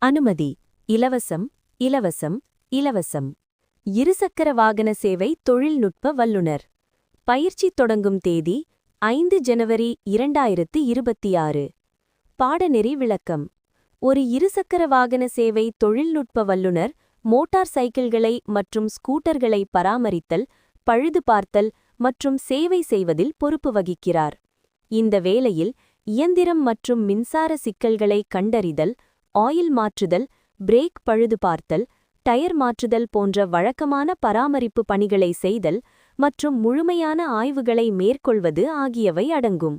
அனுமதி இலவசம் இலவசம் இலவசம். இருசக்கர வாகன சேவை தொழில்நுட்ப வல்லுநர். பயிற்சி தொடங்கும் தேதி 5 ஜனவரி 2026. பாடநெறி விளக்கம். ஒரு இருசக்கர வாகன சேவை தொழில்நுட்ப வல்லுநர் மோட்டார் சைக்கிள்களை மற்றும் ஸ்கூட்டர்களை பராமரித்தல், பழுது பார்த்தல் மற்றும் சேவை செய்வதில் பொறுப்பு வகிக்கிறார். இந்த வேலையில் இயந்திரம் மற்றும் மின்சார சிக்கல்களை கண்டறிதல், ஆயில் மாற்றுதல், பிரேக் பழுது பார்த்தல், டயர் மாற்றுதல் போன்ற வழக்கமான பராமரிப்பு பணிகளை செய்தல் மற்றும் முழுமையான ஆய்வுகளை மேற்கொள்வது ஆகியவை அடங்கும்.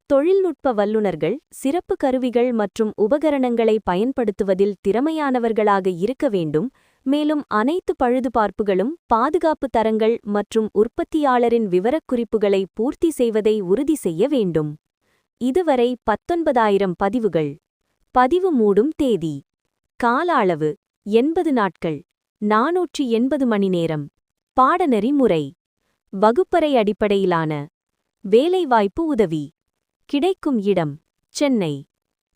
தொழில்நுட்ப வல்லுநர்கள் சிறப்பு கருவிகள் மற்றும் உபகரணங்களை பயன்படுத்துவதில் திறமையானவர்களாக இருக்க வேண்டும், மேலும் அனைத்து பழுதுபார்ப்புகளும் பாதுகாப்பு தரங்கள் மற்றும் உற்பத்தியாளரின் விவரக்குறிப்புகளை பூர்த்தி செய்வதை உறுதி செய்ய வேண்டும். இதுவரை 19,000 பதிவுகள். பதிவு மூடும் தேதி. கால அளவு 80 நாட்கள், 480 மணி நேரம். பாடநெறி முறை வகுப்பறை அடிப்படையிலான. வேலைவாய்ப்பு உதவி. கிடைக்கும் இடம் சென்னை.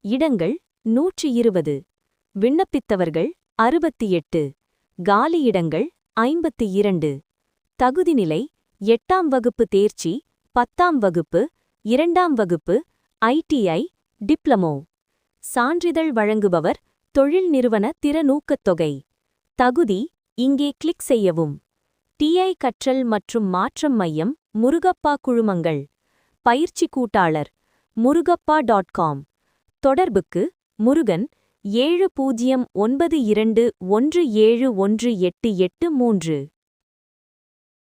இடங்கள் 120. விண்ணப்பித்தவர்கள் 68. காலி இடங்கள் 52. தகுதிநிலை 8ஆம் வகுப்பு தேர்ச்சி, 10ஆம் வகுப்பு, 2ஆம் வகுப்பு, ITI, டிப்ளமோ. சான்றிதழ் வழங்குபவர் தொழில் நிறுவன திறனூக்கத்தொகை. தகுதி இங்கே கிளிக் செய்யவும். TI கற்றல் மற்றும் மாற்றம் மையம், முருகப்பா குழுமங்கள். பயிற்சி கூட்டாளர் முருகப்பா.com. தொடர்புக்கு முருகன் 7092171883.